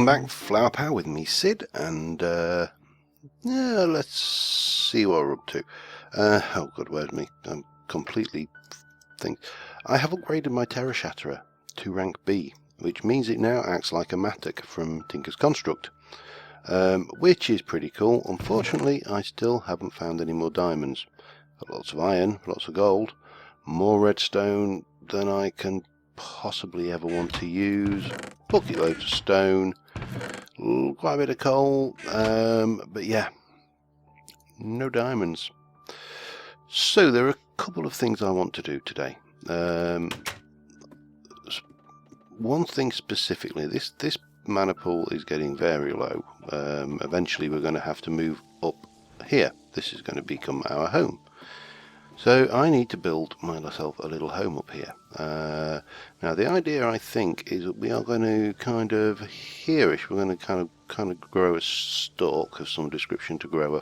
Welcome back, Flower Power with me, Sid, and yeah, let's see what we're up to. Oh god, where's me? I'm completely I have upgraded my Terra Shatterer to rank B, which means it now acts like a Mattock from Tinker's Construct, which is pretty cool. Unfortunately, I still haven't found any more diamonds. Got lots of iron, lots of gold, more redstone than I can possibly ever want to use, bucket loads of stone, quite a bit of coal, but yeah, no diamonds. So there are a couple of things I want to do today. One thing specifically, this mana pool is getting very low. Eventually we're going to have to move up here. This is going to become our home. So I need to build myself a little home up here. Now the idea, I think, is that we are going to kind of hereish. We're going to kind of grow a stalk of some description to grow a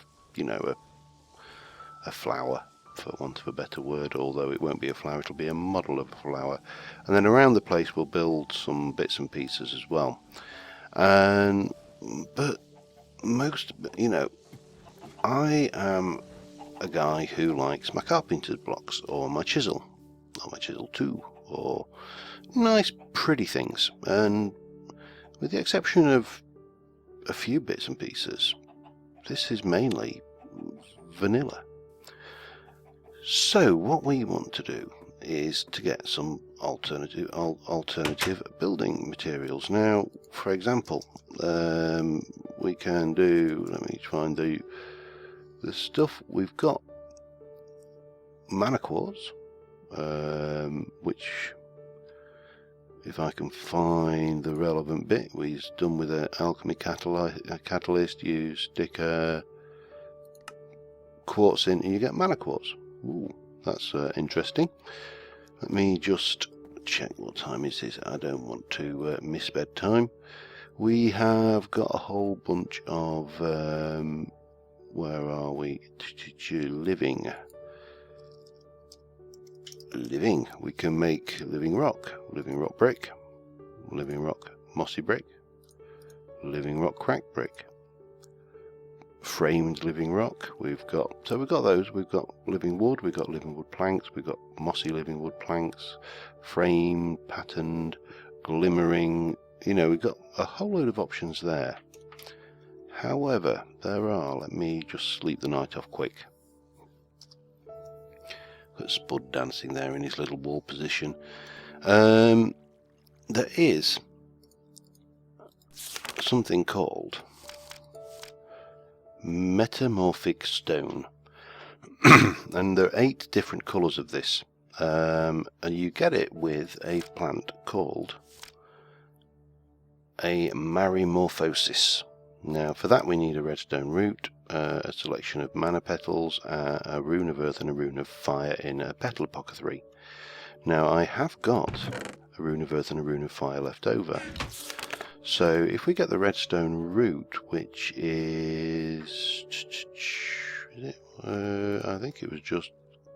flower, for want of a better word. Although it won't be a flower, it'll be a model of a flower. And then around the place we'll build some bits and pieces as well. But most, I am a guy who likes my carpenter's blocks, or my chisel 2, or nice pretty things, and with the exception of a few bits and pieces, this is mainly vanilla. So what we want to do is to get some alternative building materials. Now, for example, we can do, let me try and do the stuff we've got. Mana quartz, which, if I can find the relevant bit, we've done with an alchemy catalyst. You stick a quartz in and you get mana quartz. Ooh, that's interesting. Let me just check what time is this. I don't want to miss bedtime. We have got a whole bunch of where are we? Living. We can make living rock brick, living rock mossy brick, living rock cracked brick, framed living rock. We've got those. We've got living wood. We've got living wood planks. We've got mossy living wood planks, framed, patterned, glimmering. We've got a whole load of options there. However, there are, let me just sleep the night off quick. Got Spud dancing there in his little wall position. There is something called metamorphic stone. And there are 8 different colours of this. And you get it with a plant called a marymorphosis. Now for that we need a redstone root, a selection of mana petals, a rune of earth and a rune of fire in a petal pocket 3. Now I have got a rune of earth and a rune of fire left over. So if we get the redstone root, which is it? I think it was just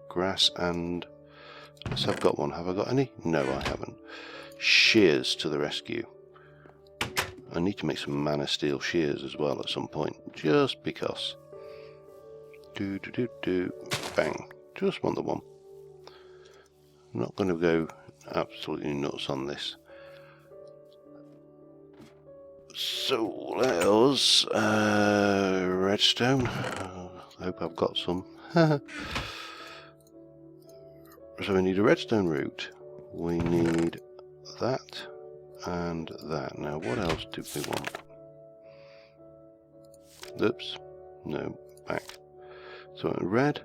grass and, yes, I've got one. Have I got any? No, I haven't. Shears to the rescue. I need to make some mana steel shears as well at some point, just because. Bang. Just want the one. I'm not going to go absolutely nuts on this. So let us redstone. I hope I've got some. So we need a redstone root. We need that. And that. Now what else do we want? Oops. No. Back. So red,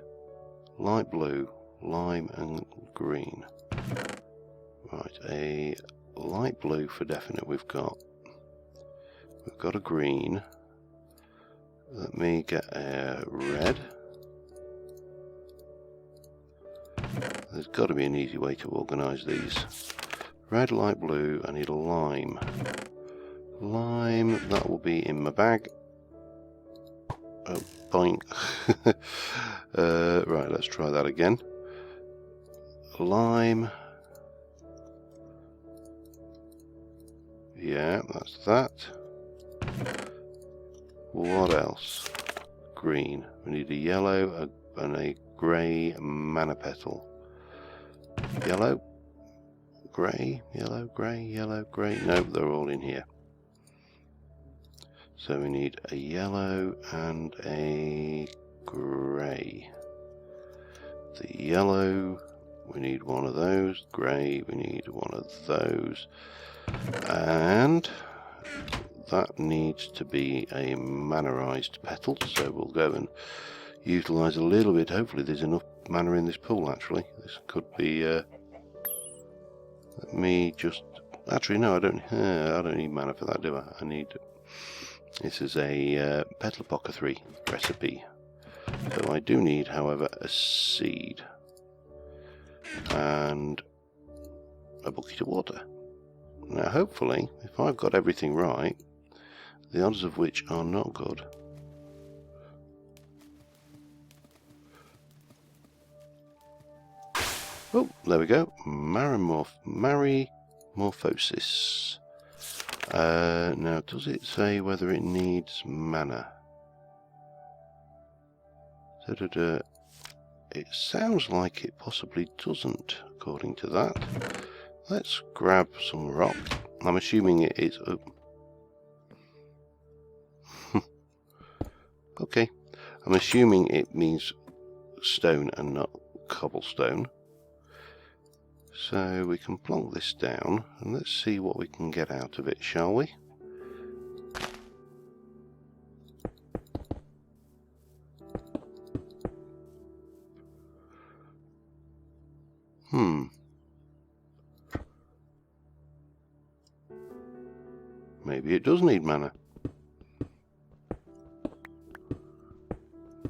light blue, lime and green. Right. A light blue for definite we've got. We've got a green. Let me get a red. There's got to be an easy way to organise these. Red, light blue, I need a lime. Lime, that will be in my bag. Oh, boink. Right, let's try that again. Lime. Yeah, that's that. What else? Green. We need a yellow and a grey mana petal. Yellow, grey, yellow, grey, yellow, grey. Nope, they're all in here. So we need a yellow and a grey. The yellow, we need one of those. Grey, we need one of those. And that needs to be a manarized petal, so we'll go and utilise a little bit. Hopefully there's enough mana in this pool actually. This could be let me just actually no, I don't need mana for that, do I? I need this is a Petal Poker 3 recipe. So I do need, however, a seed and a bucket of water. Now hopefully, if I've got everything right, the odds of which are not good. Oh, there we go. Marymorphosis. Now, does it say whether it needs mana? It sounds like it possibly doesn't, according to that. Let's grab some rock. I'm assuming it is... okay. I'm assuming it means stone and not cobblestone. So we can plonk this down and let's see what we can get out of it, shall we? Maybe it does need mana.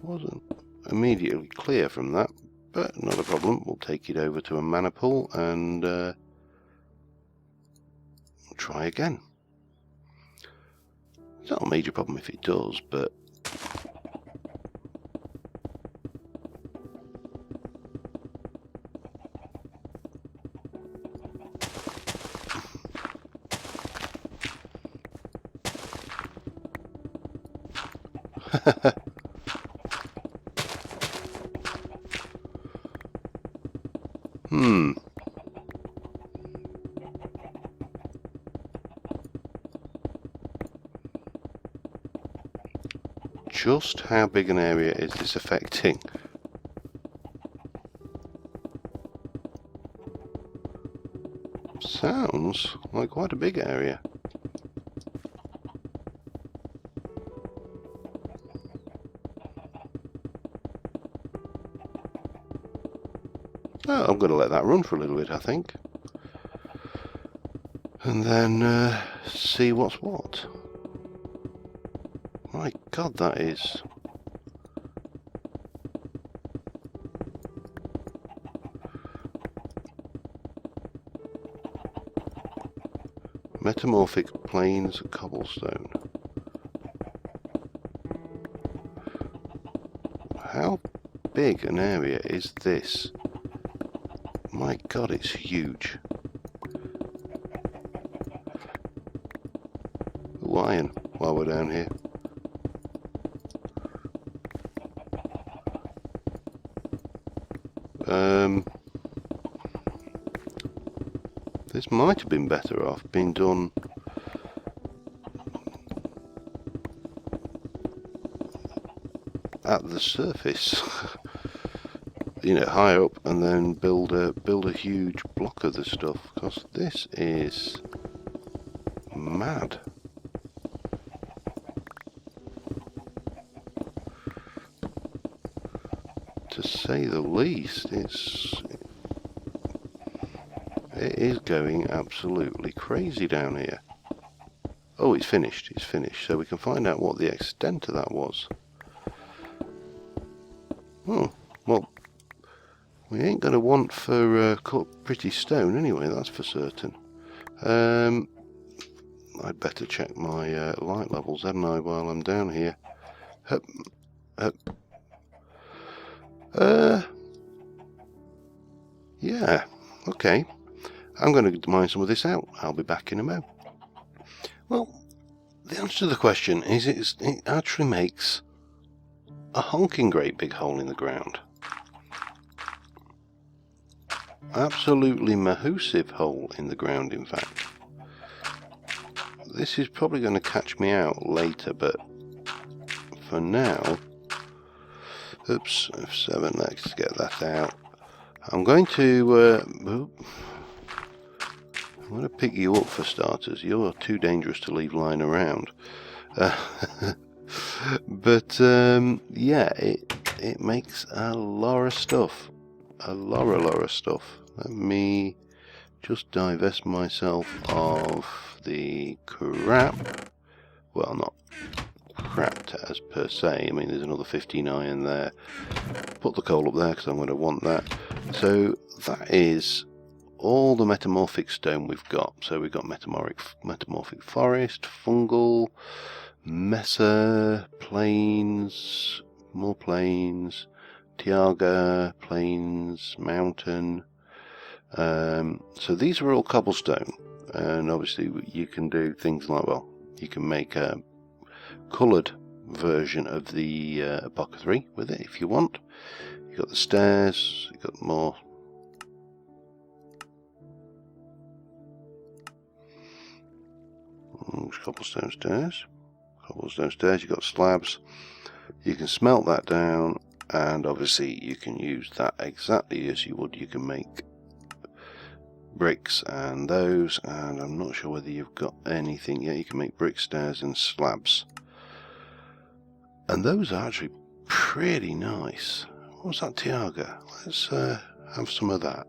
Wasn't immediately clear from that, but not a problem. We'll take it over to a mana pool and try again. It's not a major problem if it does, but just how big an area is this affecting? Sounds like quite a big area. Oh, I'm going to let that run for a little bit, I think. And then see what's what. My God, that is... Metamorphic plains cobblestone. How big an area is this? My God, it's huge. Ooh, iron, while we're down here. This might have been better off being done at the surface, you know, higher up, and then build a huge block of the stuff, because this is mad. To say the least, it is going absolutely crazy down here. Oh, it's finished, so we can find out what the extent of that was. Oh, well, we ain't going to want for cut pretty stone anyway, that's for certain. I'd better check my light levels, hadn't I, while I'm down here. Hup, hup. Yeah, okay. I'm going to mine some of this out. I'll be back in a mo. Well, the answer to the question is it actually makes a honking great big hole in the ground. Absolutely massive hole in the ground, in fact. This is probably going to catch me out later, but for now, oops, F7, let's get that out. I'm going to pick you up for starters. You're too dangerous to leave lying around. But yeah, it makes a lot of stuff. A lot of stuff. Let me just divest myself of the crap. Well, not crap as per se. I mean, there's another 15 iron there. Put the coal up there because I'm going to want that. So that is all the metamorphic stone we've got. So we've got metamorphic forest, fungal, mesa, plains, more plains, tiaga, plains, mountain. So these are all cobblestone, and obviously you can do things like, well, you can make a coloured version of the Epocha 3 with it if you want. You've got the stairs, you've got more. Cobblestone stairs. Cobblestone stairs, you've got slabs. You can smelt that down, and obviously you can use that exactly as you would. You can make bricks and those, and I'm not sure whether you've got anything yet. You can make brick stairs and slabs, and those are actually pretty nice. What's that, tiaga? Let's have some of that.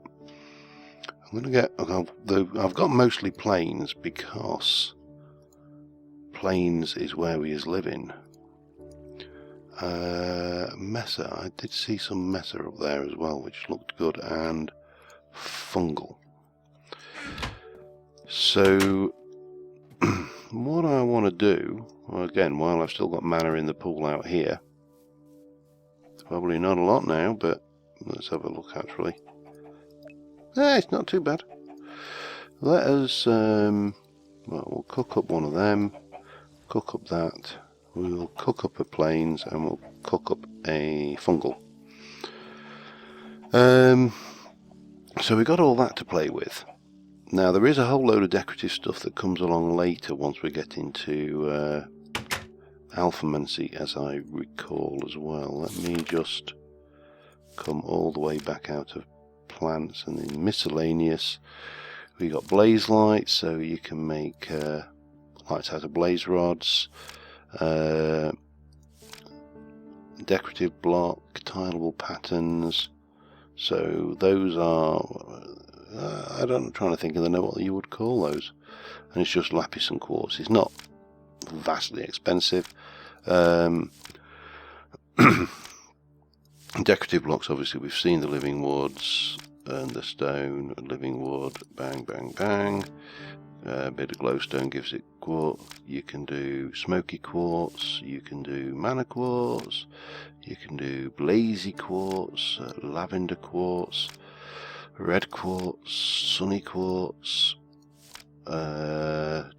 I'm going to get, I've got mostly plains because plains is where we is living. Mesa, I did see some mesa up there as well, which looked good, and fungal. So what I want to do, well, again, while I've still got mana in the pool out here, probably not a lot now, but let's have a look actually. It's not too bad. Let us, well, we'll cook up one of them, cook up that, we'll cook up a plains, and we'll cook up a fungal. So we got all that to play with. Now there is a whole load of decorative stuff that comes along later once we get into alphamancy, as I recall as well. Let me just come all the way back out of plants, and in miscellaneous we got blaze lights, so you can make lights out of blaze rods, decorative block, tileable patterns. So those are, I'm trying to think of what you would call those, and it's just lapis and quartz. It's not vastly expensive. Decorative blocks, obviously we've seen the living woods and the stone. Living wood, bang bang bang. A bit of glowstone gives it quartz. You can do smoky quartz, you can do mana quartz, you can do blazy quartz, lavender quartz, red quartz, sunny quartz. Got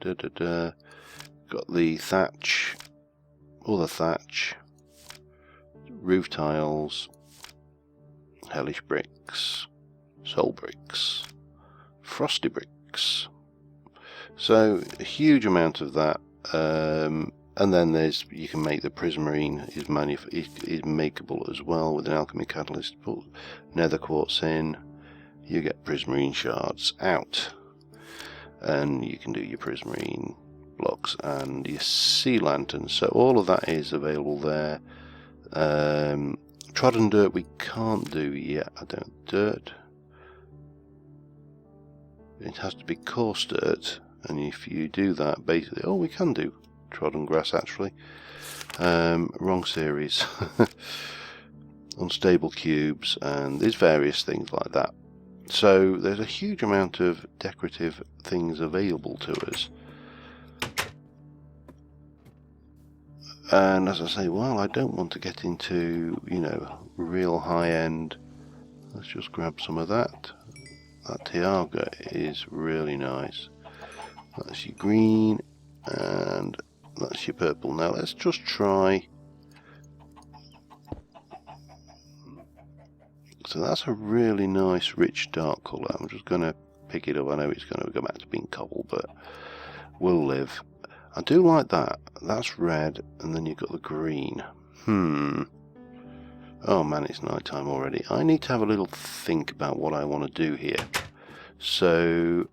the thatch, other thatch, roof tiles, hellish bricks, soul bricks, frosty bricks. So a huge amount of that, and then you can make the prismarine is makeable as well with an alchemy catalyst. Put nether quartz in, you get prismarine shards out, and you can do your prismarine blocks and your sea lanterns. So all of that is available there. Trodden dirt we can't do yet. Dirt. It has to be coarse dirt. And if you do that, basically, we can do trodden grass actually. Wrong series. Unstable cubes, and there's various things like that. So there's a huge amount of decorative things available to us. And as I say, well, I don't want to get into, real high end. Let's just grab some of that. That tiaga is really nice. That's your green, and That's your purple. Now let's just try. So that's a really nice rich dark colour. I'm just going to pick it up. I know it's going to go back to being coal, but we'll live. I do like that. That's red, and then you've got the green. Oh man, it's night time already. I need to have a little think about what I want to do here. So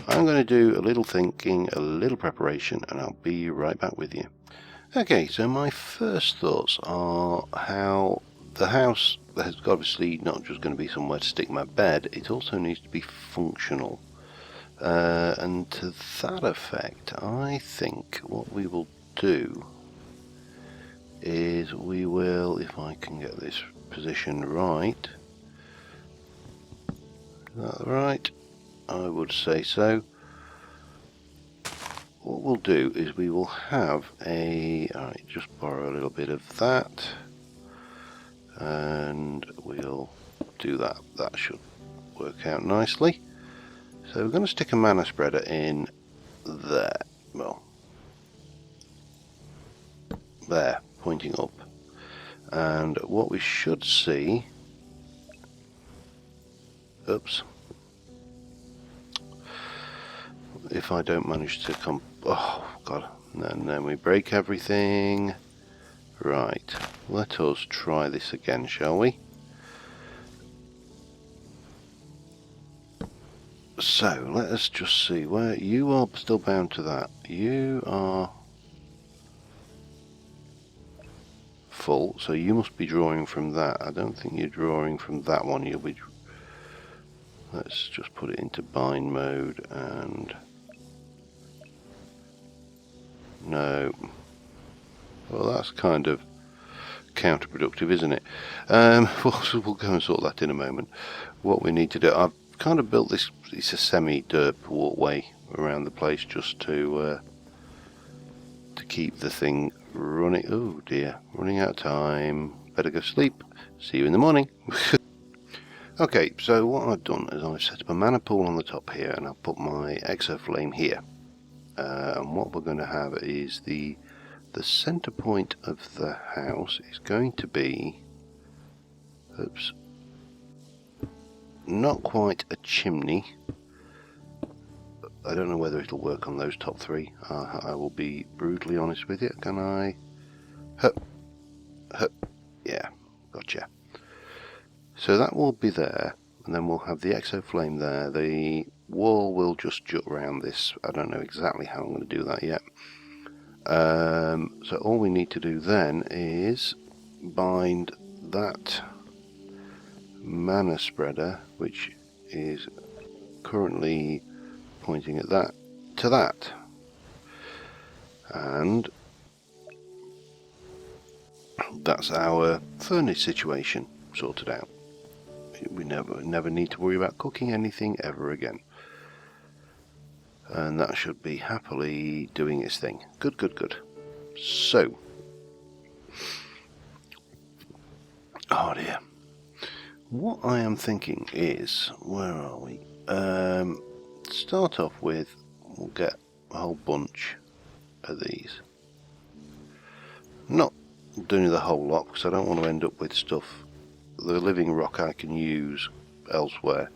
I'm going to do a little thinking, a little preparation, and I'll be right back with you. Okay, so my first thoughts are how the house is obviously not just going to be somewhere to stick my bed, it also needs to be functional. And to that effect, I think what we will do is we will, if I can get this position right, is that right? I would say so. What we'll do is we will have alright, just borrow a little bit of that, and we'll do that. That should work out nicely. So we're going to stick a mana spreader in there, well, there, pointing up. And what we should see, oops, if I don't manage to come, oh god, and then we break everything. Right, let us try this again, shall we? So, let us just see where you are still bound to that. You are full, so you must be drawing from that. I don't think you're drawing from that one. You'll be. Let's just put it into bind mode and. No. Well, that's kind of counterproductive, isn't it? We'll go and sort that in a moment. What we need to do, I've kind of built this. It's a semi-dirt walkway around the place just to keep the thing running. Oh dear, running out of time. Better go sleep. See you in the morning. Okay, so what I've done is I've set up a mana pool on the top here, and I've put my exoflame here. And what we're going to have is the center point of the house is going to be, oops, not quite a chimney. I don't know whether it'll work on those top three. I will be brutally honest with you. Can I? Hup, hup, yeah, gotcha. So that will be there, and then we'll have the exoflame there. The wall will just jut around this. I don't know exactly how I'm going to do that yet. So all we need to do then is bind that mana spreader, which is currently pointing at that, to that, and that's our furnace situation sorted out. We never need to worry about cooking anything ever again. And that should be happily doing its thing. Good, good, good. So, oh dear. What I am thinking is, where are we? Start off with, we'll get a whole bunch of these. Not doing the whole lot because I don't want to end up with stuff. The living rock I can use elsewhere.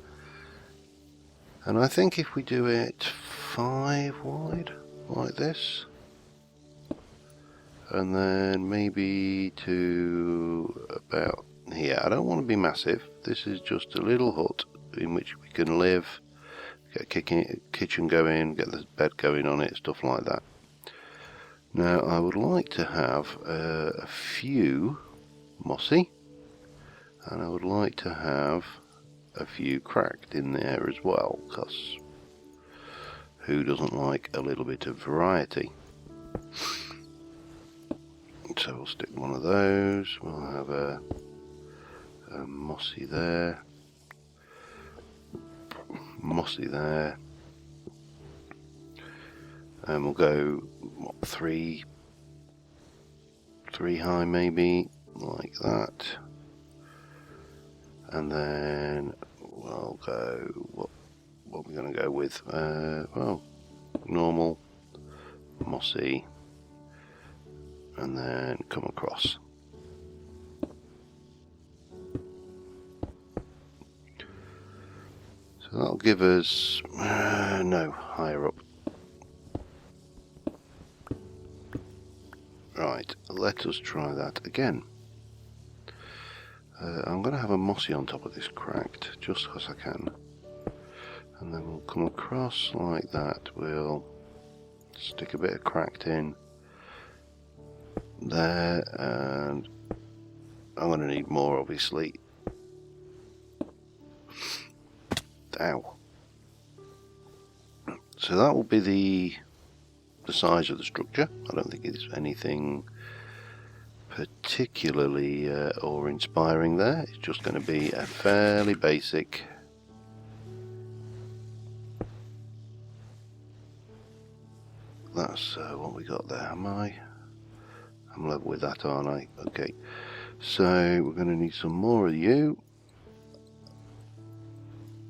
And I think if we do it 5 wide, like this, and then maybe to about here. I don't want to be massive. This is just a little hut in which we can live, get a kitchen going, get the bed going on it, stuff like that. Now I would like to have a few mossy, and I would like to have a few cracked in there as well, because who doesn't like a little bit of variety? So we'll stick one of those. We'll have a mossy there, mossy there, and we'll go what, three high maybe, like that. And then we'll go, what are we going to go with? Well, normal, mossy, and then come across. So that'll give us no, higher up. Right, let us try that again. I'm going to have a mossy on top of this cracked, just because I can. And then we'll come across like that. We'll stick a bit of cracked in there, and I'm going to need more, obviously. Ow. So that will be the size of the structure. I don't think it's anything particularly or inspiring there. It's just going to be a fairly basic that's what we got there. I'm level with that, aren't I? Okay, so we're going to need some more of you.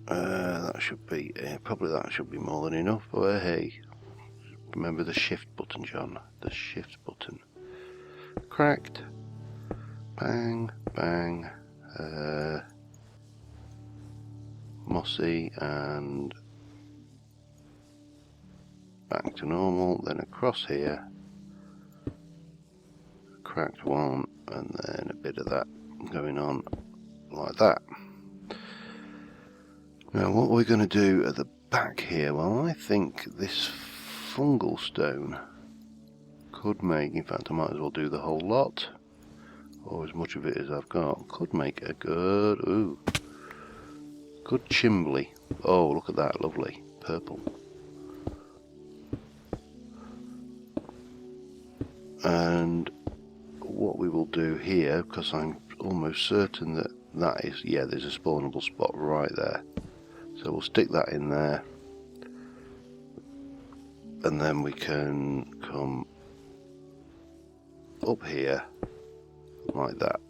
That should be probably that should be more than enough, but hey, remember the shift button, John, the shift button. Cracked, bang bang, mossy, and back to normal, then across here, cracked one, and then a bit of that going on like that. Now what we're going to do at the back here, well, I think this fungal stone could make, in fact I might as well do the whole lot, or as much of it as I've got, could make a good, good chimbly. Oh, look at that, lovely, purple. And what we will do here, because I'm almost certain that that is, yeah, there's a spawnable spot right there. So we'll stick that in there, and then we can come up here like that.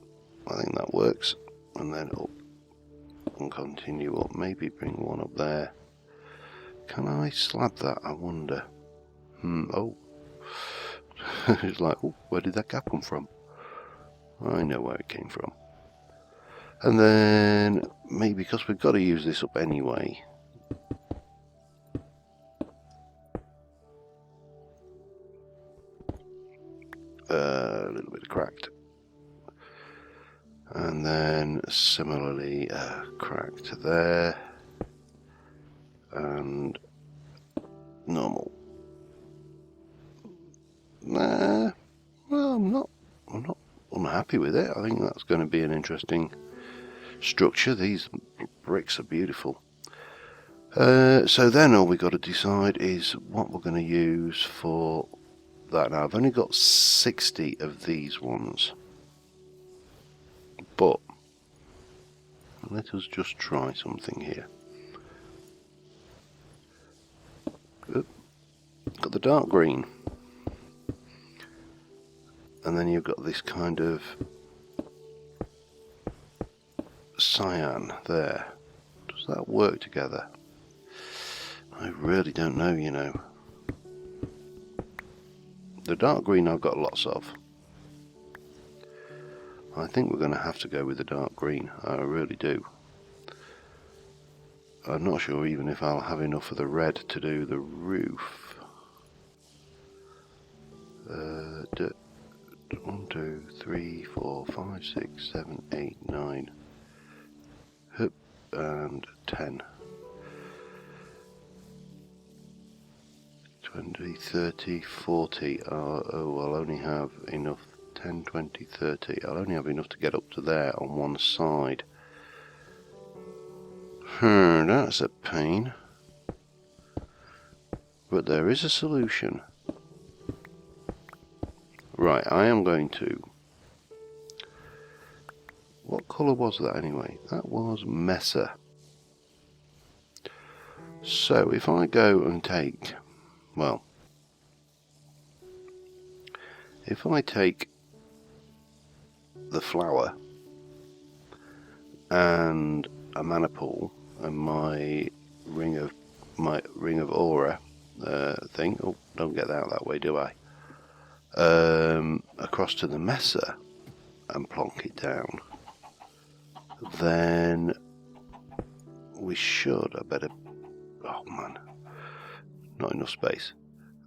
I think that works, and then up and continue up. Maybe bring one up there. Can I slab that? I wonder. Oh. It's like, oh, where did that gap come from? I know where it came from. And then, maybe because we've got to use this up anyway, a little bit cracked. And then, similarly, cracked there. And normal. Well, I'm not unhappy with it. I think that's going to be an interesting structure. These bricks are beautiful. So then all we've got to decide is what we're going to use for that. Now I've only got 60 of these ones, but let us just try something here. Got the dark green, and then you've got this kind of cyan there. Does that work together? I really don't know, you know. The dark green I've got lots of. I think we're going to have to go with the dark green. I really do. I'm not sure even if I'll have enough of the red to do the roof. 1, 2, 3, 4, 5, 6, 7, 8, 9. Hup, and 10. 20, 30, 40. Oh, I'll only have enough. 10, 20, 30. I'll only have enough to get up to there on one side. That's a pain. But there is a solution. Right, I am going to... What colour was that anyway? That was Messer. So if I go and take... Well... If I take the flower and a mana pool and my ring of aura thing. Oh, don't get that way, do I? across to the mesa and plonk it down, then we should, I better, oh man, not enough space,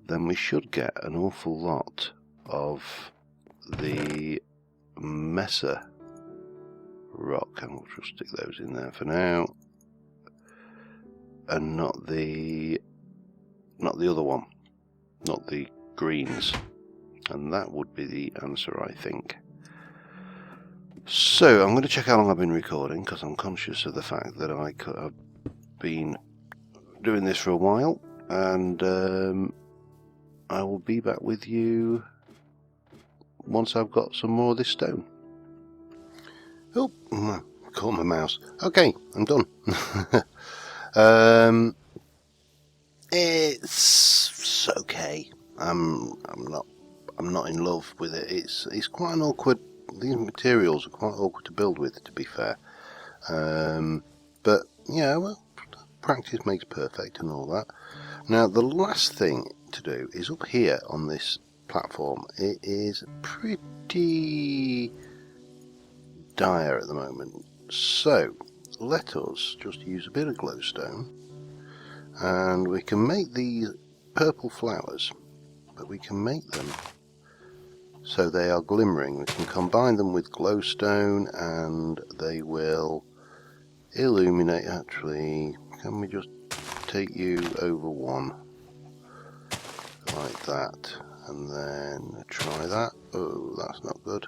then we should get an awful lot of the mesa rock, and we'll just stick those in there for now, and not the other one, not the greens, and that would be the answer, I think. So I'm going to check how long I've been recording, because I'm conscious of the fact that I could have been doing this for a while, and I will be back with you once I've got some more of this stone. Oh, caught my mouse. Okay, I'm done. It's okay. I'm not in love with it. It's quite an awkward. These materials are quite awkward to build with, to be fair. But yeah, well, practice makes perfect and all that. Now the last thing to do is up here on this platform. It is pretty dire at the moment, so let us just use a bit of glowstone, and we can make these purple flowers, but we can make them so they are glimmering. We can combine them with glowstone and they will illuminate. Actually, can we just take you over one like that, and then try that? Oh, that's not good.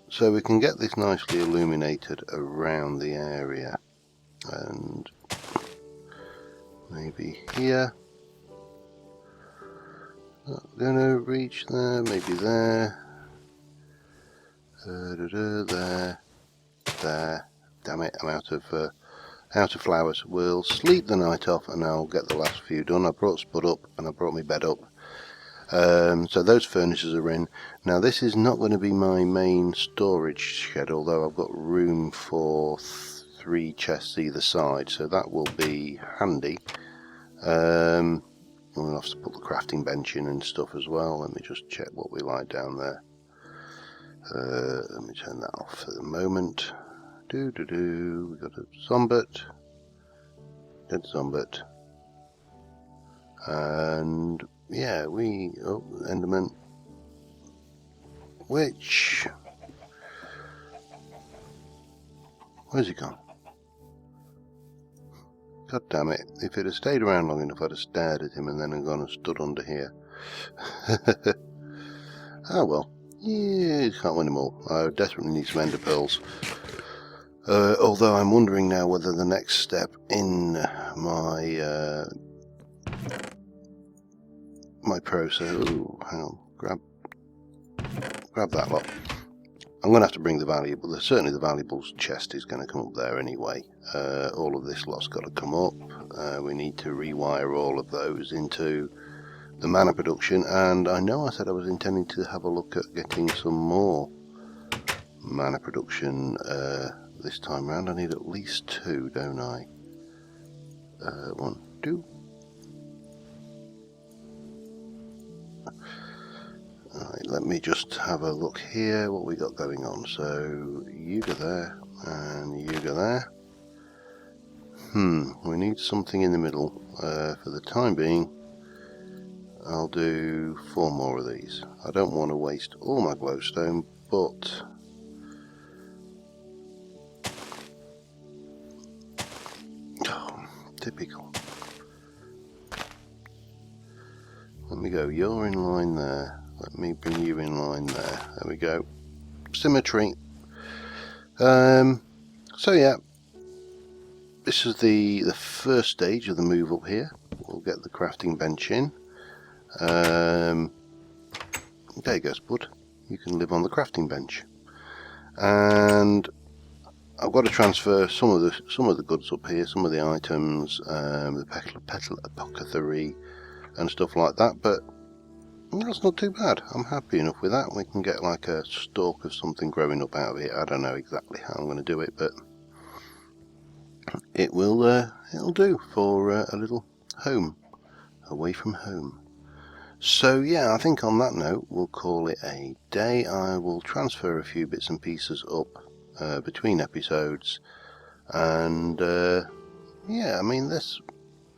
So we can get this nicely illuminated around the area, and maybe here. Not gonna reach there, maybe there. There. Damn it, I'm out of flowers. We'll sleep the night off and I'll get the last few done. I brought Spud up and I brought my bed up. So those furnaces are in. Now this is not going to be my main storage shed, although I've got room for 3 chests either side, so that will be handy. We'll have to put the crafting bench in and stuff as well. Let me just check what we like down there. Let me turn that off for the moment. We got a zombot, dead zombot, and yeah, Enderman, where's he gone? God damn it, if it had stayed around long enough I'd have stared at him and then gone and stood under here. Oh well, yeah, can't win them all. I desperately need some ender pearls. Although I'm wondering now whether the next step in my my process. Ooh, hang on, grab that lot. I'm going to have to bring the valuable. Certainly the valuables chest is going to come up there anyway. All of this lot's got to come up. We need to rewire all of those into the mana production, and I know I said I was intending to have a look at getting some more mana production this time round. I need at least 2, don't I? 1, 2. Alright, let me just have a look here what we got going on. So you go there and you go there. We need something in the middle. For the time being I'll do 4 more of these. I don't want to waste all my glowstone, but typical. Let me go, you're in line there. Let me bring you in line there. There we go. Symmetry. So yeah, this is the first stage of the move up here. We'll get the crafting bench in. There you go, Spud. You can live on the crafting bench. And I've got to transfer some of the goods up here, some of the items, the petal apothecary and stuff like that, but that's not too bad. I'm happy enough with that. We can get like a stalk of something growing up out of it. I don't know exactly how I'm going to do it, but it'll do for a little home away from home. So yeah, I think on that note we'll call it a day. I will transfer a few bits and pieces up between episodes, and yeah, I mean, this,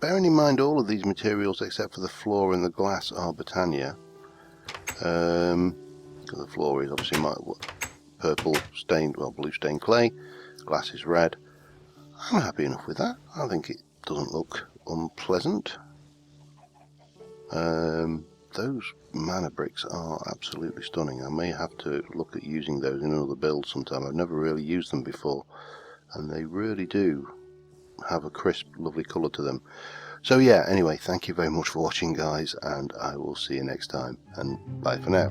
bearing in mind all of these materials except for the floor and the glass are Botania. The floor is obviously my purple stained, well, blue stained clay. Glass is red. I'm happy enough with that. I think it doesn't look unpleasant. Those mana bricks are absolutely stunning. I may have to look at using those in another build sometime. I've never really used them before, and they really do have a crisp, lovely colour to them. So yeah, anyway, thank you very much for watching, guys, and I will see you next time, and bye for now.